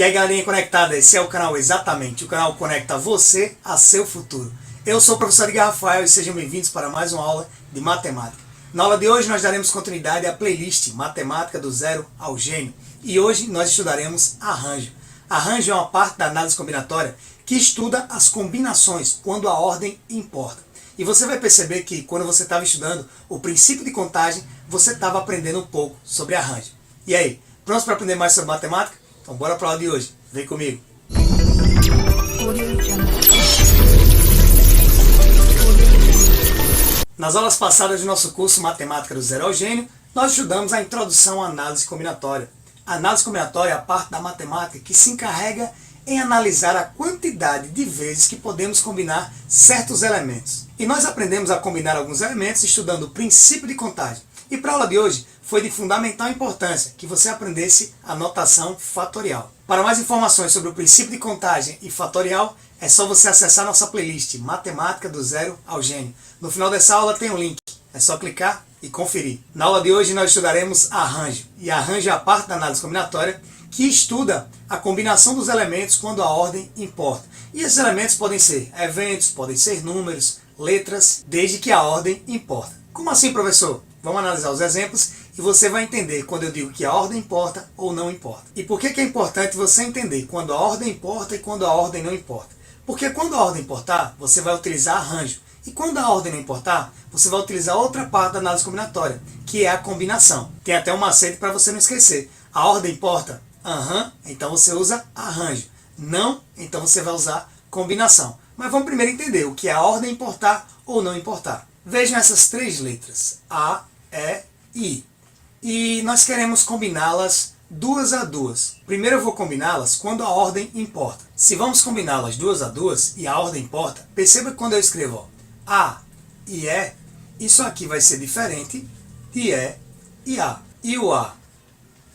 E aí, galerinha conectada, esse é o canal Exatamente, o canal conecta você a seu futuro. Eu sou o professor Edgar Rafael e sejam bem-vindos para mais uma aula de matemática. Na aula de hoje nós daremos continuidade à playlist Matemática do Zero ao Gênio. E hoje nós estudaremos arranjo. Arranjo é uma parte da análise combinatória que estuda as combinações quando a ordem importa. E você vai perceber que quando você estava estudando o princípio de contagem, você estava aprendendo um pouco sobre arranjo. E aí, prontos para aprender mais sobre matemática? Então bora para a aula de hoje. Vem comigo. Nas aulas passadas do nosso curso Matemática do Zero ao Gênio, nós estudamos a introdução à análise combinatória. A análise combinatória é a parte da matemática que se encarrega em analisar a quantidade de vezes que podemos combinar certos elementos. E nós aprendemos a combinar alguns elementos estudando o princípio de contagem. E para a aula de hoje foi de fundamental importância que você aprendesse a notação fatorial. Para mais informações sobre o princípio de contagem e fatorial, é só você acessar nossa playlist Matemática do Zero ao Gênio. No final dessa aula tem um link, é só clicar e conferir. Na aula de hoje nós estudaremos arranjo. E arranjo é a parte da análise combinatória que estuda a combinação dos elementos quando a ordem importa. E esses elementos podem ser eventos, podem ser números, letras, desde que a ordem importa. Como assim, professor? Vamos analisar os exemplos e você vai entender quando eu digo que a ordem importa ou não importa. E por que é importante você entender quando a ordem importa e quando a ordem não importa? Porque quando a ordem importar, você vai utilizar arranjo. E quando a ordem não importar, você vai utilizar outra parte da análise combinatória, que é a combinação. Tem até um macete para você não esquecer. A ordem importa? Então você usa arranjo. Não, então você vai usar combinação. Mas vamos primeiro entender o que é a ordem importar ou não importar. Vejam essas três letras, A, E, I. E nós queremos combiná-las duas a duas. Primeiro eu vou combiná-las quando a ordem importa. Se vamos combiná-las duas a duas e a ordem importa, perceba que quando eu escrevo A e E, isso aqui vai ser diferente de E e A. E o A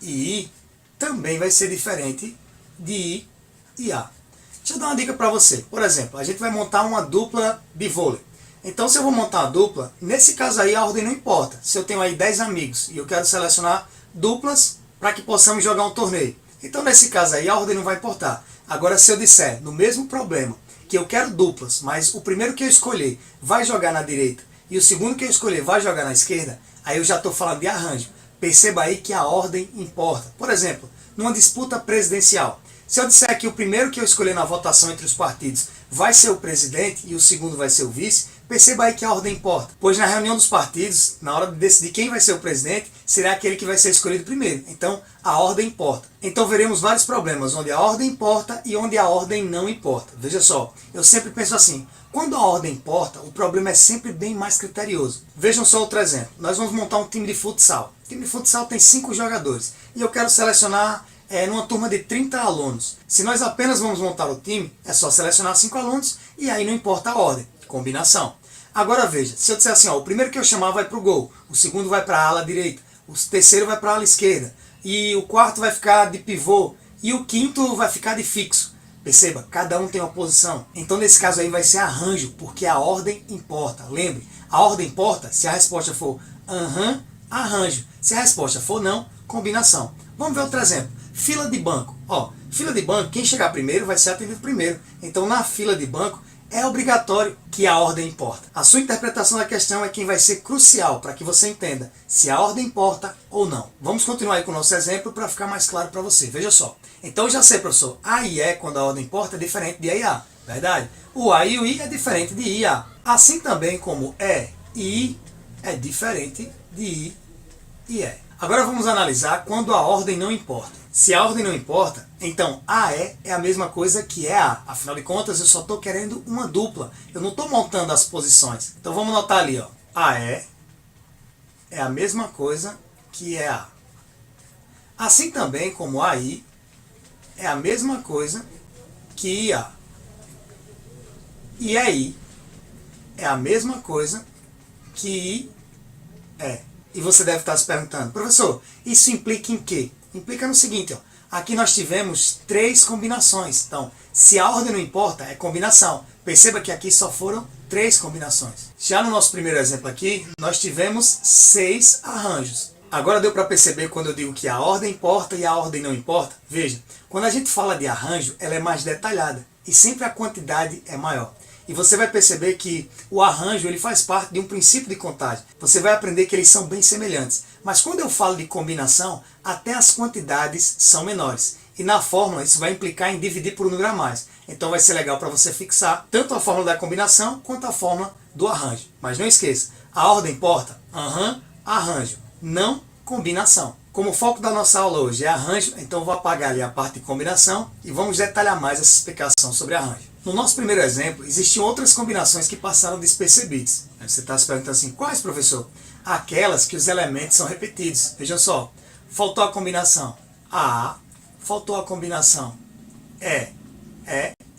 e I também vai ser diferente de I e A. Deixa eu dar uma dica para você. Por exemplo, a gente vai montar uma dupla de vôlei. Então, se eu vou montar uma dupla, nesse caso aí a ordem não importa. Se eu tenho aí 10 amigos e eu quero selecionar duplas para que possamos jogar um torneio. Então, nesse caso aí a ordem não vai importar. Agora, se eu disser, no mesmo problema, que eu quero duplas, mas o primeiro que eu escolher vai jogar na direita e o segundo que eu escolher vai jogar na esquerda, aí eu já estou falando de arranjo. Perceba aí que a ordem importa. Por exemplo, numa disputa presidencial, se eu disser que o primeiro que eu escolher na votação entre os partidos vai ser o presidente e o segundo vai ser o vice, perceba aí que a ordem importa. Pois na reunião dos partidos, na hora de decidir quem vai ser o presidente, será aquele que vai ser escolhido primeiro. Então, a ordem importa. Então veremos vários problemas onde a ordem importa e onde a ordem não importa. Veja só, eu sempre penso assim, quando a ordem importa, o problema é sempre bem mais criterioso. Vejam só outro exemplo. Nós vamos montar um time de futsal. O time de futsal tem 5 jogadores e eu quero selecionar numa turma de 30 alunos. Se nós apenas vamos montar o time, é só selecionar 5 alunos e aí não importa a ordem, combinação. Agora veja, se eu disser assim, o primeiro que eu chamar vai para o gol, o segundo vai para a ala direita, o terceiro vai para a ala esquerda, e o quarto vai ficar de pivô, e o quinto vai ficar de fixo. Perceba, cada um tem uma posição. Então nesse caso aí vai ser arranjo, porque a ordem importa. Lembre, a ordem importa se a resposta for arranjo. Se a resposta for não, combinação. Vamos ver outro exemplo. Fila de banco. Fila de banco, quem chegar primeiro vai ser atendido primeiro. Então na fila de banco é obrigatório que a ordem importa. A sua interpretação da questão é quem vai ser crucial para que você entenda se a ordem importa ou não. Vamos continuar aí com o nosso exemplo para ficar mais claro para você. Veja só. Então eu já sei, professor, A e E quando a ordem importa é diferente de E e A. Verdade? O A e o I é diferente de I e A. Assim também como E e I é diferente de I e E. Agora vamos analisar quando a ordem não importa. Se a ordem não importa, então AE é a mesma coisa que EA. Afinal de contas, eu só estou querendo uma dupla. Eu não estou montando as posições. Então vamos notar ali, AE é a mesma coisa que EA. Assim também como AI é a mesma coisa que IA. E EI é a mesma coisa que IE. E você deve estar se perguntando, professor, isso implica em quê? Implica no seguinte, aqui nós tivemos 3 combinações. Então, se a ordem não importa, é combinação. Perceba que aqui só foram 3 combinações. Já no nosso primeiro exemplo aqui, nós tivemos 6 arranjos. Agora deu para perceber quando eu digo que a ordem importa e a ordem não importa? Veja, quando a gente fala de arranjo, ela é mais detalhada e sempre a quantidade é maior. E você vai perceber que o arranjo ele faz parte de um princípio de contagem. Você vai aprender que eles são bem semelhantes. Mas quando eu falo de combinação, até as quantidades são menores. E na fórmula isso vai implicar em dividir por um número a mais. Então vai ser legal para você fixar tanto a fórmula da combinação quanto a fórmula do arranjo. Mas não esqueça, a ordem importa? Arranjo, não combinação. Como o foco da nossa aula hoje é arranjo, então eu vou apagar ali a parte de combinação e vamos detalhar mais essa explicação sobre arranjo. No nosso primeiro exemplo, existiam outras combinações que passaram despercebidas. Você está se perguntando assim, quais, professor? Aquelas que os elementos são repetidos. Vejam só, faltou a combinação A, faltou a combinação E,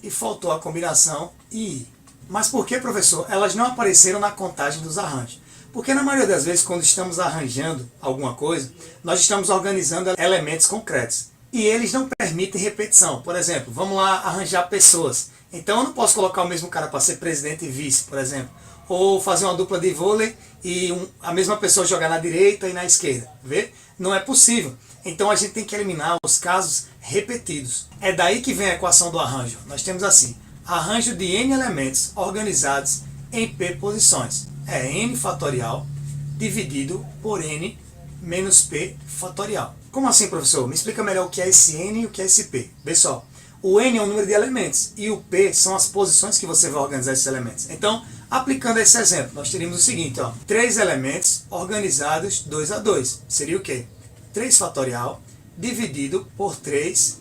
e faltou a combinação I. Mas por que, professor? Elas não apareceram na contagem dos arranjos. Porque na maioria das vezes, quando estamos arranjando alguma coisa, nós estamos organizando elementos concretos. E eles não permitem repetição. Por exemplo, vamos lá arranjar pessoas. Então eu não posso colocar o mesmo cara para ser presidente e vice, por exemplo. Ou fazer uma dupla de vôlei e a mesma pessoa jogar na direita e na esquerda. Vê? Não é possível. Então a gente tem que eliminar os casos repetidos. É daí que vem a equação do arranjo. Nós temos assim, arranjo de n elementos organizados em p posições. É n fatorial dividido por n menos p fatorial. Como assim, professor? Me explica melhor o que é esse n e o que é esse p. Vê só, o n é o número de elementos e o p são as posições que você vai organizar esses elementos. Então, aplicando esse exemplo, nós teríamos o seguinte, ó, 3 elementos organizados 2 a 2. Seria o quê? 3 fatorial dividido por 3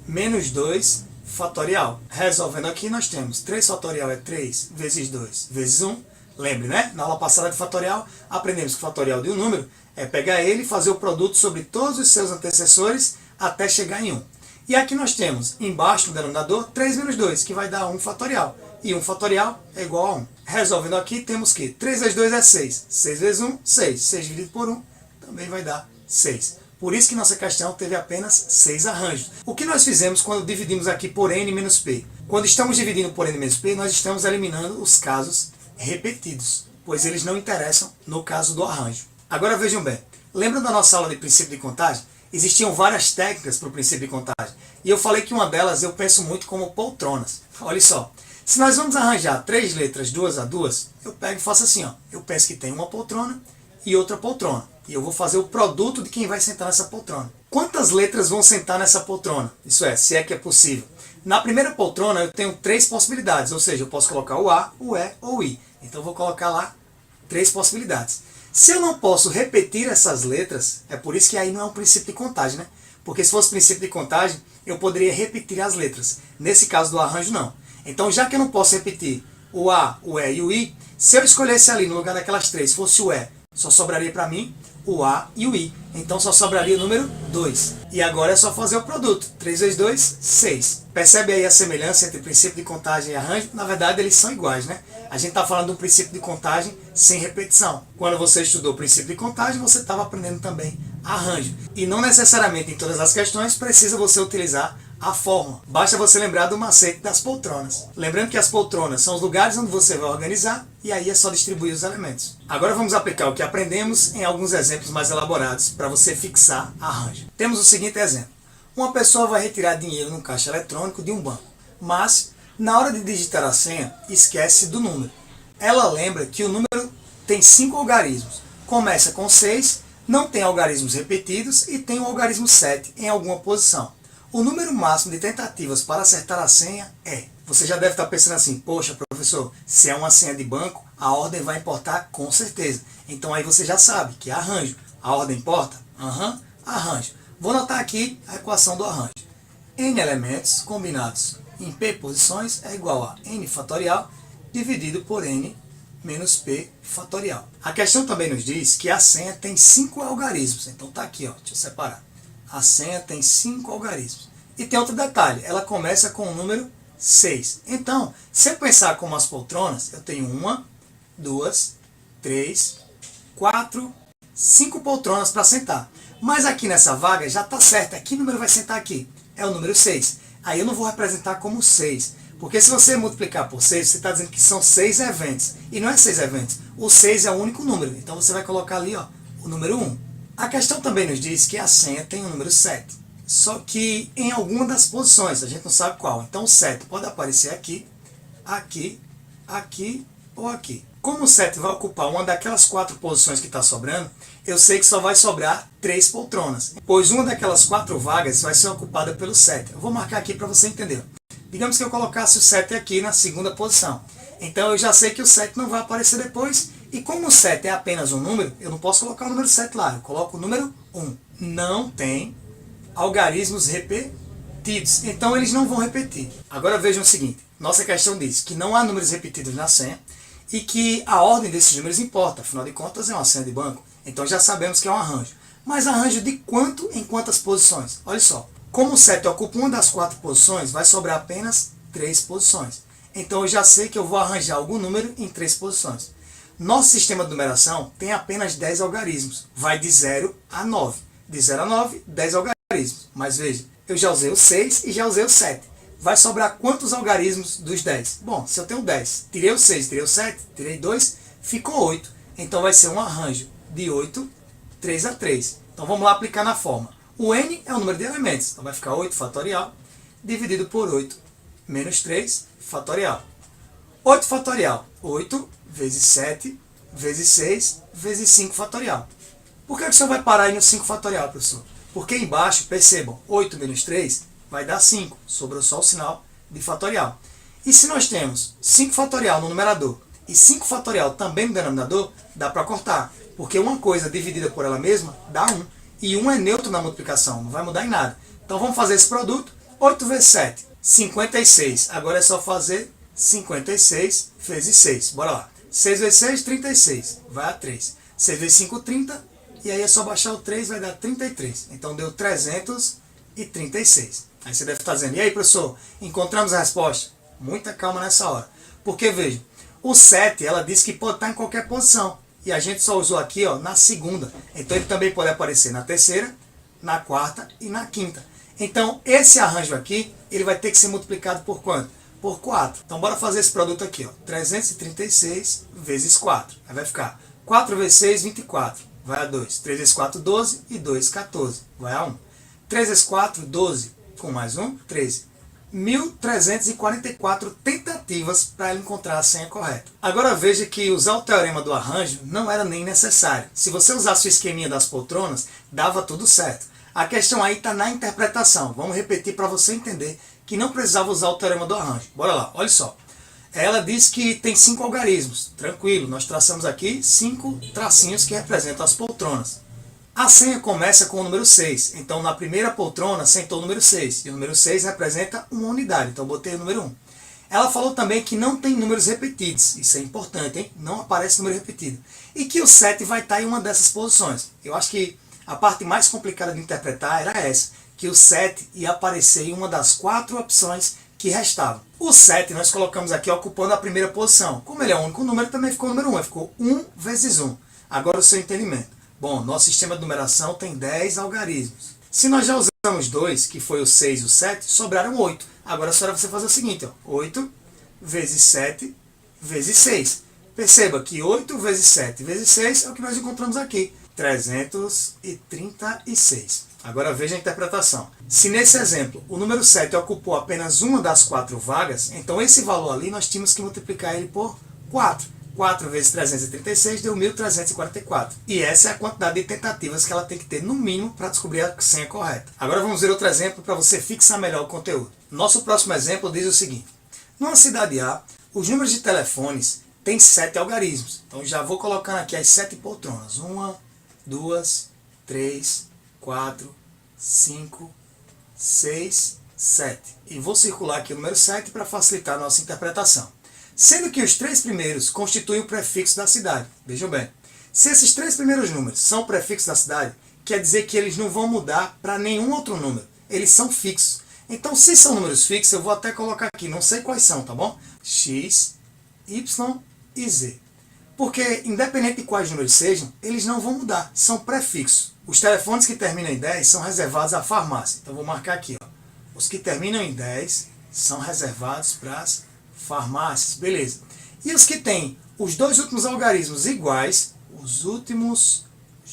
menos 2 fatorial. Resolvendo aqui, nós temos 3 fatorial é 3 vezes 2 vezes 1. Lembre, né? Na aula passada de fatorial, aprendemos que o fatorial de um número é pegar ele e fazer o produto sobre todos os seus antecessores até chegar em 1. E aqui nós temos, embaixo no denominador, 3 menos 2, que vai dar 1 fatorial. E 1 fatorial é igual a 1. Resolvendo aqui, temos que 3 vezes 2 é 6. 6 vezes 1, 6. 6 dividido por 1 também vai dar 6. Por isso que nossa questão teve apenas 6 arranjos. O que nós fizemos quando dividimos aqui por n menos p? Quando estamos dividindo por n menos p, nós estamos eliminando os casos repetidos, pois eles não interessam no caso do arranjo. Agora vejam bem, lembram da nossa aula de princípio de contagem? Existiam várias técnicas para o princípio de contagem, e eu falei que uma delas eu penso muito como poltronas. Olha só, se nós vamos arranjar 3 letras 2 a 2, eu pego e faço assim, ó. Eu penso que tem uma poltrona e outra poltrona, e eu vou fazer o produto de quem vai sentar nessa poltrona. Quantas letras vão sentar nessa poltrona? Isso é, se é que é possível. Na primeira poltrona eu tenho 3 possibilidades, ou seja, eu posso colocar o A, o E ou o I. Então eu vou colocar lá 3 possibilidades. Se eu não posso repetir essas letras, é por isso que aí não é um princípio de contagem, né? Porque se fosse princípio de contagem, eu poderia repetir as letras. Nesse caso do arranjo, não. Então já que eu não posso repetir o A, o E e o I, se eu escolhesse ali no lugar daquelas 3, fosse o E, só sobraria para mim o A e o I. Então só sobraria o número 2. E agora é só fazer o produto. 3 vezes 2, 6. Percebe aí a semelhança entre princípio de contagem e arranjo? Na verdade eles são iguais, né? A gente está falando de um princípio de contagem sem repetição. Quando você estudou o princípio de contagem, você estava aprendendo também arranjo. E não necessariamente em todas as questões precisa você utilizar a fórmula. Basta você lembrar do macete das poltronas. Lembrando que as poltronas são os lugares onde você vai organizar e aí é só distribuir os elementos. Agora vamos aplicar o que aprendemos em alguns exemplos mais elaborados para você fixar arranjo. Temos o seguinte exemplo. Uma pessoa vai retirar dinheiro no caixa eletrônico de um banco, mas na hora de digitar a senha, esquece do número. Ela lembra que o número tem 5 algarismos. Começa com 6, não tem algarismos repetidos e tem o algarismo 7 em alguma posição. O número máximo de tentativas para acertar a senha é... Você já deve estar pensando assim, poxa, professor, se é uma senha de banco, a ordem vai importar com certeza. Então aí você já sabe que é arranjo. A ordem importa? Arranjo. Vou anotar aqui a equação do arranjo. N elementos combinados em P posições é igual a N fatorial dividido por N menos P fatorial. A questão também nos diz que a senha tem 5 algarismos. Então tá aqui, ó, deixa eu separar. A senha tem 5 algarismos. E tem outro detalhe, ela começa com o número 6. Então, se eu pensar como as poltronas, eu tenho 1, 2, 3, 4, 5 poltronas para sentar. Mas aqui nessa vaga já está certo, que número vai sentar aqui? É o número 6. Aí eu não vou representar como 6. Porque se você multiplicar por 6, você está dizendo que são 6 eventos. E não é 6 eventos. O 6 é o único número. Então você vai colocar ali, ó, o número 1. A questão também nos diz que a senha tem o número 7, só que em alguma das posições, a gente não sabe qual. Então o 7 pode aparecer aqui, aqui, aqui ou aqui. Como o 7 vai ocupar uma daquelas 4 posições que está sobrando, eu sei que só vai sobrar 3 poltronas, pois uma daquelas 4 vagas vai ser ocupada pelo 7. Eu vou marcar aqui para você entender. Digamos que eu colocasse o 7 aqui na segunda posição. Então eu já sei que o 7 não vai aparecer depois, e como o 7 é apenas um número, eu não posso colocar o número 7 lá, eu coloco o número 1. Não tem algarismos repetidos, então eles não vão repetir. Agora vejam o seguinte, nossa questão diz que não há números repetidos na senha, e que a ordem desses números importa, afinal de contas é uma senha de banco, então já sabemos que é um arranjo. Mas arranjo de quanto em quantas posições? Olha só, como o 7 ocupa uma das 4 posições, vai sobrar apenas 3 posições. Então eu já sei que eu vou arranjar algum número em 3 posições. Nosso sistema de numeração tem apenas 10 algarismos, vai de 0 a 9. De 0 a 9, 10 algarismos. Mas veja, eu já usei o 6 e já usei o 7. Vai sobrar quantos algarismos dos 10? Bom, se eu tenho 10, tirei o 6, tirei o 7, tirei 2, ficou 8. Então vai ser um arranjo de 8, 3 a 3. Então vamos lá aplicar na forma. O n é o número de elementos, então vai ficar 8 fatorial dividido por 8 menos 3 fatorial. 8 fatorial, 8 vezes 7 vezes 6 vezes 5 fatorial. Por que o senhor vai parar aí no 5 fatorial, professor? Porque embaixo, percebam, 8 menos 3 vai dar 5, sobrou só o sinal de fatorial. E se nós temos 5 fatorial no numerador e 5 fatorial também no denominador, dá para cortar, porque uma coisa dividida por ela mesma dá 1, e 1 é neutro na multiplicação, não vai mudar em nada. Então vamos fazer esse produto, 8 vezes 7, 56. Agora é só fazer 56 vezes 6. Bora lá. 6 vezes 6, 36. Vai a 3. 6 vezes 5, 30. E aí é só baixar o 3, vai dar 33. Então deu 336. Aí você deve estar dizendo, e aí professor, encontramos a resposta? Muita calma nessa hora. Porque veja, o 7, ela diz que pode estar em qualquer posição. E a gente só usou aqui ó, na segunda. Então ele também pode aparecer na terceira, na quarta e na quinta. Então esse arranjo aqui, ele vai ter que ser multiplicado por quanto? Por 4. Então bora fazer esse produto aqui, ó. 336 vezes 4. Aí vai ficar 4 vezes 6, 24. Vai a 2. 3 vezes 4, 12. E 2, 14. Vai a 1. 3 vezes 4, 12. Com mais 1, 13. 1.344 tentativas para ele encontrar a senha correta. Agora veja que usar o teorema do arranjo não era nem necessário. Se você usasse o esqueminha das poltronas, dava tudo certo. A questão aí está na interpretação. Vamos repetir para você entender que não precisava usar o teorema do arranjo. Bora lá, olha só. Ela diz que tem 5 algarismos. Tranquilo, nós traçamos aqui 5 tracinhos que representam as poltronas. A senha começa com o número 6. Então na primeira poltrona sentou o número 6. E o número 6 representa uma unidade. Então botei o número 1. Ela falou também que não tem números repetidos. Isso é importante, hein? Não aparece número repetido. E que o 7 vai estar em uma dessas posições. Eu acho que a parte mais complicada de interpretar era essa. Que o 7 ia aparecer em uma das 4 opções que restavam. O 7 nós colocamos aqui ocupando a primeira posição. Como ele é o único número, também ficou o número 1. Ficou 1 vezes 1. Agora o seu entendimento. Bom, nosso sistema de numeração tem 10 algarismos. Se nós já usamos 2, que foi o 6 e o 7, sobraram 8. Agora é só você fazer o seguinte, ó, 8 vezes 7 vezes 6. Perceba que 8 vezes 7 vezes 6 é o que nós encontramos aqui, 336. Agora veja a interpretação. Se nesse exemplo o número 7 ocupou apenas uma das 4 vagas, então esse valor ali nós tínhamos que multiplicar ele por 4. 4 vezes 336 deu 1.344. E essa é a quantidade de tentativas que ela tem que ter no mínimo para descobrir a senha correta. Agora vamos ver outro exemplo para você fixar melhor o conteúdo. Nosso próximo exemplo diz o seguinte. Numa cidade A, os números de telefones têm 7 algarismos. Então já vou colocando aqui as 7 poltronas. 1, 2, 3, 4, 5, 6, 7. E vou circular aqui o número 7 para facilitar a nossa interpretação. Sendo que os 3 primeiros constituem o prefixo da cidade. Vejam bem, se esses 3 primeiros números são o prefixo da cidade, quer dizer que eles não vão mudar para nenhum outro número. Eles são fixos. Então, se são números fixos, eu vou até colocar aqui, não sei quais são, tá bom? X, Y e Z. Porque, independente de quais números sejam, eles não vão mudar, são prefixos. Os telefones que terminam em 10 são reservados à farmácia. Então, vou marcar aqui, ó. Os que terminam em 10 são reservados para as farmácias, beleza. E os que têm os 2 últimos algarismos iguais, os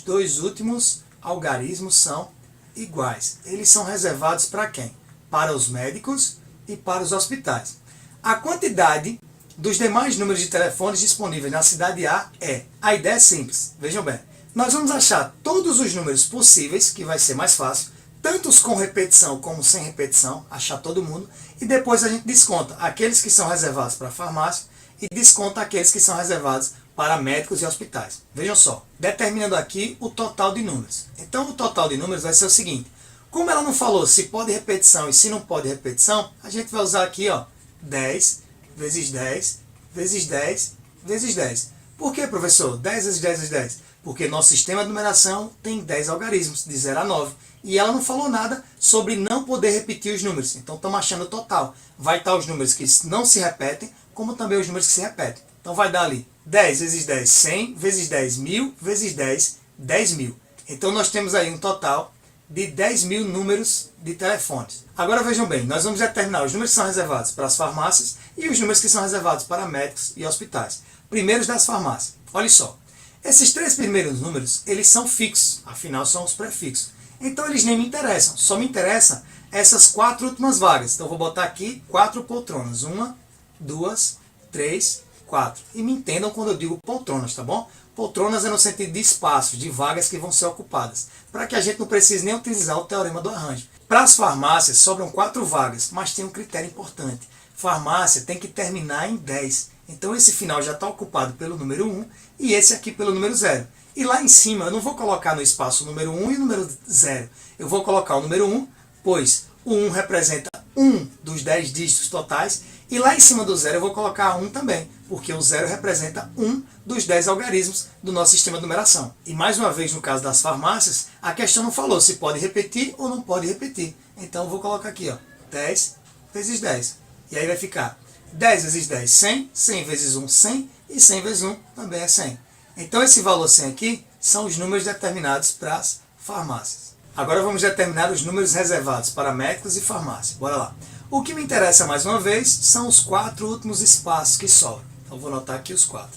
2 últimos algarismos são iguais. Eles são reservados para quem? Para os médicos e para os hospitais. A quantidade dos demais números de telefones disponíveis na cidade A é. A ideia é simples, vejam bem. Nós vamos achar todos os números possíveis, que vai ser mais fácil, tantos com repetição como sem repetição, achar todo mundo, e depois a gente desconta aqueles que são reservados para farmácia e desconta aqueles que são reservados para médicos e hospitais. Vejam só, determinando aqui o total de números. Então o total de números vai ser o seguinte, como ela não falou se pode repetição e se não pode repetição, a gente vai usar aqui, ó, 10 vezes 10 vezes 10 vezes 10. Por que, professor? 10 vezes 10 vezes 10? Porque nosso sistema de numeração tem 10 algarismos, de 0 a 9. E ela não falou nada sobre não poder repetir os números. Então estamos achando o total. Vai estar os números que não se repetem, como também os números que se repetem. Então vai dar ali 10 vezes 10, 100, vezes 10, 1000, vezes 10, 10.000. Então nós temos aí um total de 10.000 números de telefones. Agora vejam bem, nós vamos determinar os números que são reservados para as farmácias e os números que são reservados para médicos e hospitais. Primeiros das farmácias. Olha só, esses três primeiros números, eles são fixos, afinal são os prefixos. Então eles nem me interessam, só me interessam essas 4 últimas vagas. Então eu vou botar aqui 4 poltronas. 1, 2, 3, 4. E me entendam quando eu digo poltronas, tá bom? Poltronas é no sentido de espaços, de vagas que vão ser ocupadas, para que a gente não precise nem utilizar o teorema do arranjo. Para as farmácias sobram 4 vagas, mas tem um critério importante. Farmácia tem que terminar em 10. Então esse final já está ocupado pelo número 1 e esse aqui pelo número 0. E lá em cima eu não vou colocar no espaço o número 1 e o número 0. Eu vou colocar o número 1, pois o 1 representa 1 dos 10 dígitos totais. E lá em cima do 0 eu vou colocar 1 também, porque o 0 representa 1 dos 10 algarismos do nosso sistema de numeração. E mais uma vez, no caso das farmácias, a questão não falou se pode repetir ou não pode repetir. Então eu vou colocar aqui, ó, 10 vezes 10. E aí vai ficar 10 vezes 10, 100, 100 vezes 1, 100, e 100 vezes 1 também é 100. Então esse valor 100 aqui são os números determinados para as farmácias. Agora vamos determinar os números reservados para médicos e farmácia. Bora lá. O que me interessa mais uma vez são os 4 últimos espaços que sobram. Então vou anotar aqui os 4.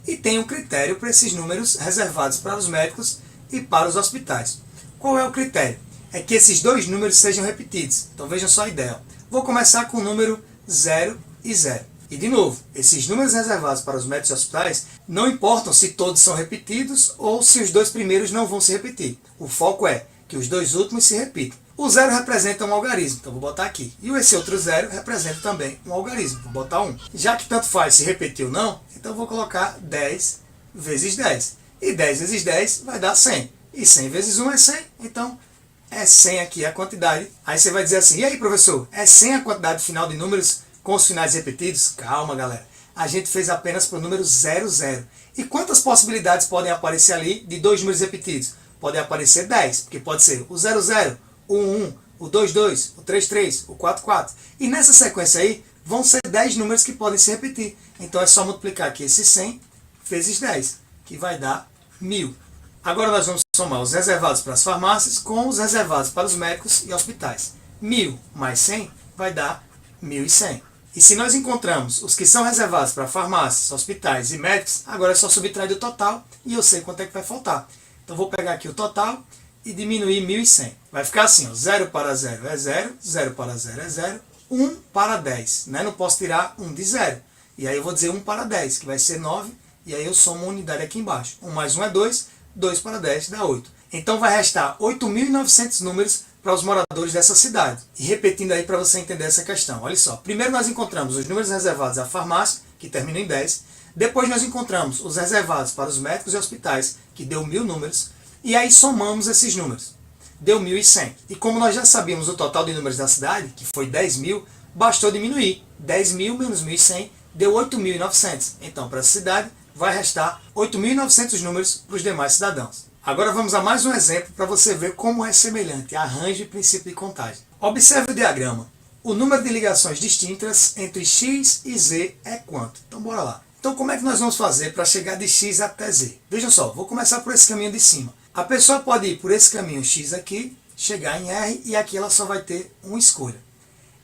E tem um critério para esses números reservados para os médicos e para os hospitais. Qual é o critério? É que esses dois números sejam repetidos. Então vejam só a ideia. Vou começar com o número 0 e 0. E de novo, esses números reservados para os médicos e hospitais não importam se todos são repetidos ou se os dois primeiros não vão se repetir. O foco é que os dois últimos se repitam. O 0 representa um algarismo, então vou botar aqui. E esse outro 0 representa também um algarismo, vou botar 1. Já que tanto faz se repetir ou não, então vou colocar 10 vezes 10. E 10 vezes 10 vai dar 100. E 100 vezes 1 é 100, então é 100 aqui a quantidade. Aí você vai dizer assim, e aí professor, é 100 a quantidade final de números com os finais repetidos? Calma galera, a gente fez apenas para o número 00. E quantas possibilidades podem aparecer ali de dois números repetidos? Podem aparecer 10, porque pode ser o 00, o 11, o 22, o 33, o 44. E nessa sequência aí, vão ser 10 números que podem se repetir. Então é só multiplicar aqui esse 100 vezes 10, que vai dar 1000. Agora nós vamos somar os reservados para as farmácias com os reservados para os médicos e hospitais. 1000 mais 100 vai dar 1100. E se nós encontramos os que são reservados para farmácias, hospitais e médicos, agora é só subtrair do total e eu sei quanto é que vai faltar. Então vou pegar aqui o total e diminuir 1100. Vai ficar assim, ó, 0 para 0 é 0, 0 para 0 é 0, 1 para 10. Né? Não posso tirar 1 de 0. E aí eu vou dizer 1 para 10, que vai ser 9, e aí eu somo uma unidade aqui embaixo. 1 mais 1 é 2, 2 para 10 dá 8. Então vai restar 8.900 números para os moradores dessa cidade. E repetindo aí para você entender essa questão. Olha só, primeiro nós encontramos os números reservados à farmácia, que terminam em 10. Depois nós encontramos os reservados para os médicos e hospitais, que deu 1000 números. E aí somamos esses números. Deu 1100. E como nós já sabíamos o total de números da cidade, que foi 10.000, bastou diminuir. 10.000 menos 1100 deu 8.900. Então para essa cidade vai restar 8.900 números para os demais cidadãos. Agora vamos a mais um exemplo para você ver como é semelhante arranjo e princípio de contagem. Observe o diagrama. O número de ligações distintas entre x e z é quanto? Então bora lá. Então como é que nós vamos fazer para chegar de x até z? Vejam só, vou começar por esse caminho de cima. A pessoa pode ir por esse caminho x aqui, chegar em R e aqui ela só vai ter uma escolha.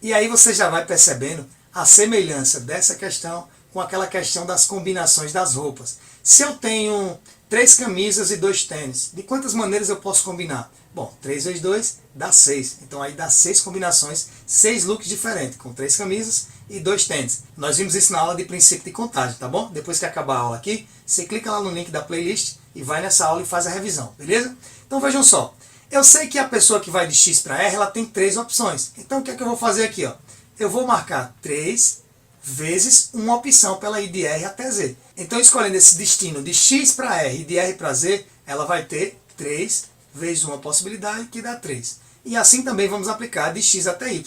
E aí você já vai percebendo a semelhança dessa questão com aquela questão das combinações das roupas. Se eu tenho 3 camisas e 2 tênis. De quantas maneiras eu posso combinar? Bom, 3 vezes 2 dá 6. Então aí dá 6 combinações, 6 looks diferentes, com 3 camisas e 2 tênis. Nós vimos isso na aula de princípio de contagem, tá bom? Depois que acabar a aula aqui, você clica lá no link da playlist e vai nessa aula e faz a revisão, beleza? Então vejam só, eu sei que a pessoa que vai de X para R, ela tem 3 opções. Então o que é que eu vou fazer aqui? Ó? Eu vou marcar 3 vezes uma opção para ela ir de R até Z. Então, escolhendo esse destino de X para R e de R para Z, ela vai ter 3 vezes uma possibilidade, que dá 3. E assim também vamos aplicar de X até Y.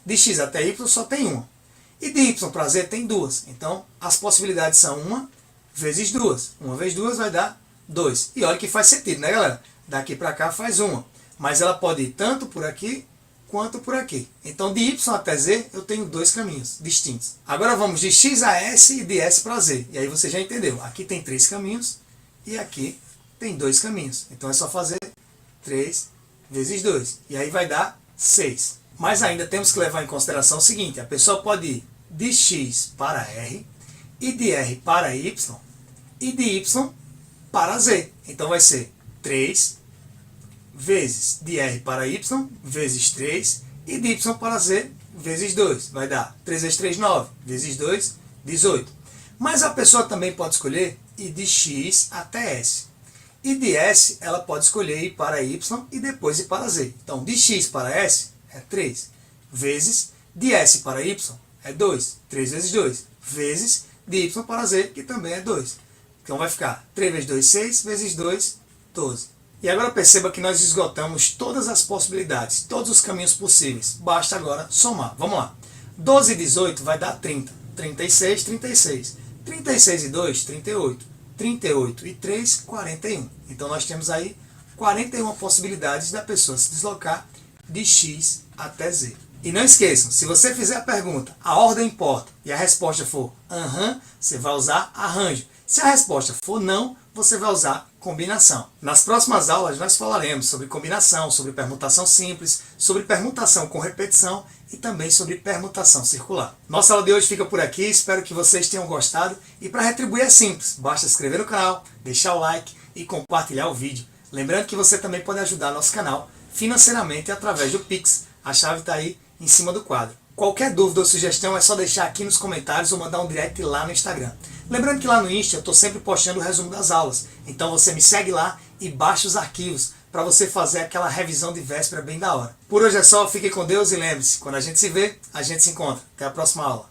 De X até Y só tem uma. E de Y para Z tem 2. Então, as possibilidades são 1 vezes 2. 1 vezes 2 vai dar 2. E olha que faz sentido, né, galera? Daqui para cá faz 1. Mas ela pode ir tanto por aqui quanto por aqui. Então, de Y até Z, eu tenho 2 caminhos distintos. Agora vamos de X a S e de S para Z. E aí você já entendeu. Aqui tem 3 caminhos e aqui tem 2 caminhos. Então, é só fazer 3 vezes 2. E aí vai dar 6. Mas ainda temos que levar em consideração o seguinte. A pessoa pode ir de X para R e de R para Y e de Y para Z. Então, vai ser 3 vezes de R para Y, vezes 3, e de Y para Z, vezes 2. Vai dar 3 vezes 3, 9, vezes 2, 18. Mas a pessoa também pode escolher ir de X até S. E de S, ela pode escolher ir para Y e depois ir para Z. Então, de X para S é 3, vezes de S para Y é 2, 3 vezes 2, vezes de Y para Z, que também é 2. Então, vai ficar 3 vezes 2, 6, vezes 2, 12. E agora perceba que nós esgotamos todas as possibilidades, todos os caminhos possíveis. Basta agora somar. Vamos lá. 12 e 18 vai dar 30. 36, 36. 36 e 2, 38. 38 e 3, 41. Então nós temos aí 41 possibilidades da pessoa se deslocar de X até Z. E não esqueçam, se você fizer a pergunta, a ordem importa, e a resposta for aham, você vai usar arranjo. Se a resposta for não, você vai usar combinação. Nas próximas aulas nós falaremos sobre combinação, sobre permutação simples, sobre permutação com repetição e também sobre permutação circular. Nossa aula de hoje fica por aqui, espero que vocês tenham gostado e para retribuir é simples, basta se inscrever no canal, deixar o like e compartilhar o vídeo. Lembrando que você também pode ajudar nosso canal financeiramente através do Pix, a chave está aí em cima do quadro. Qualquer dúvida ou sugestão é só deixar aqui nos comentários ou mandar um direct lá no Instagram. Lembrando que lá no Insta eu estou sempre postando o resumo das aulas, então você me segue lá e baixa os arquivos para você fazer aquela revisão de véspera bem da hora. Por hoje é só, fique com Deus e lembre-se, quando a gente se vê, a gente se encontra. Até a próxima aula.